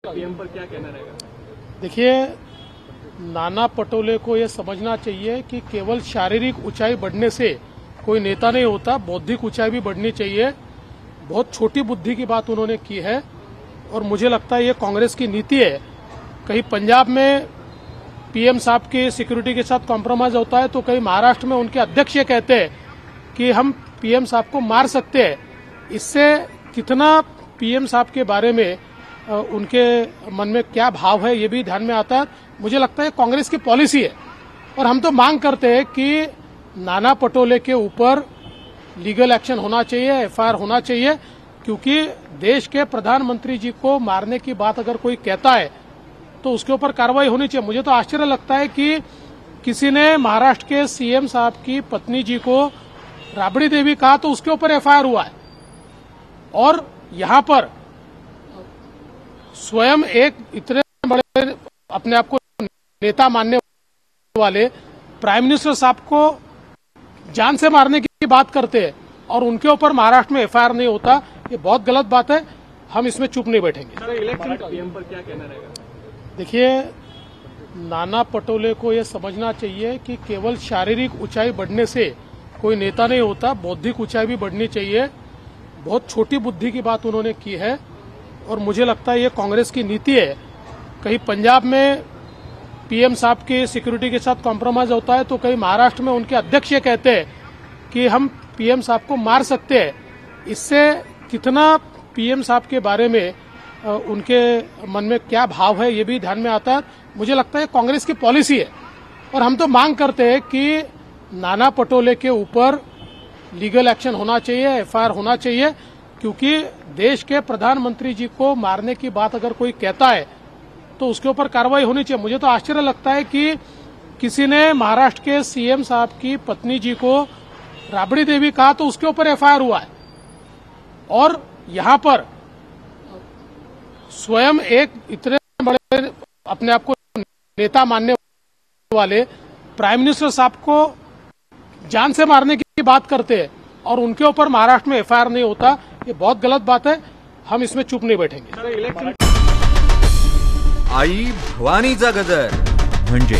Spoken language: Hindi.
पीएम पर क्या कहना रहेगा? देखिए, नाना पटोले को ये समझना चाहिए कि केवल शारीरिक ऊंचाई बढ़ने से कोई नेता नहीं होता, बौद्धिक ऊंचाई भी बढ़नी चाहिए। बहुत छोटी बुद्धि की बात उन्होंने की है और मुझे लगता है ये कांग्रेस की नीति है। कहीं पंजाब में पीएम साहब की सिक्योरिटी के साथ कॉम्प्रोमाइज होता है तो कहीं महाराष्ट्र में उनके अध्यक्ष ये कहते हैं कि हम पीएम साहब को मार सकते हैं। इससे कितना पीएम साहब के बारे में उनके मन में क्या भाव है ये भी ध्यान में आता है। मुझे लगता है कांग्रेस की पॉलिसी है और हम तो मांग करते हैं कि नाना पटोले के ऊपर लीगल एक्शन होना चाहिए, एफआईआर होना चाहिए, क्योंकि देश के प्रधानमंत्री जी को मारने की बात अगर कोई कहता है तो उसके ऊपर कार्रवाई होनी चाहिए। मुझे तो आश्चर्य लगता है कि किसी ने महाराष्ट्र के सीएम साहब की पत्नी जी को राबड़ी देवी कहा तो उसके ऊपर एफआईआर हुआ है और यहां पर स्वयं एक इतने बड़े अपने आप को नेता मानने वाले प्राइम मिनिस्टर साहब को जान से मारने की बात करते हैं और उनके ऊपर महाराष्ट्र में एफआईआर नहीं होता। ये बहुत गलत बात है, हम इसमें चुप नहीं बैठेंगे। इलेक्शन पीएम पर क्या कहना रहेगा? देखिए, नाना पटोले को ये समझना चाहिए कि केवल शारीरिक ऊंचाई बढ़ने से कोई नेता नहीं होता, बौद्धिक ऊंचाई भी बढ़नी चाहिए। बहुत छोटी बुद्धि की बात उन्होंने की है और मुझे लगता है ये कांग्रेस की नीति है। कहीं पंजाब में पीएम साहब की सिक्योरिटी के साथ कॉम्प्रोमाइज होता है तो कहीं महाराष्ट्र में उनके अध्यक्ष ये कहते हैं कि हम पीएम साहब को मार सकते हैं। इससे कितना पीएम साहब के बारे में उनके मन में क्या भाव है ये भी ध्यान में आता है। मुझे लगता है कांग्रेस की पॉलिसी है और हम तो मांग करते हैं कि नाना पटोले के ऊपर लीगल एक्शन होना चाहिए, एफआईआर होना चाहिए, क्योंकि देश के प्रधानमंत्री जी को मारने की बात अगर कोई कहता है तो उसके ऊपर कार्रवाई होनी चाहिए। मुझे तो आश्चर्य लगता है कि किसी ने महाराष्ट्र के सीएम साहब की पत्नी जी को राबड़ी देवी कहा तो उसके ऊपर एफआईआर हुआ है और यहां पर स्वयं एक इतने बड़े अपने आप को नेता मानने वाले प्राइम मिनिस्टर साहब को जान से मारने की बात करते हैं और उनके ऊपर महाराष्ट्र में एफआईआर नहीं होता। ये बहुत गलत बात है, हम इसमें चुप नहीं बैठेंगे। इलेक्शन आई भवानीचा गजर म्हणजे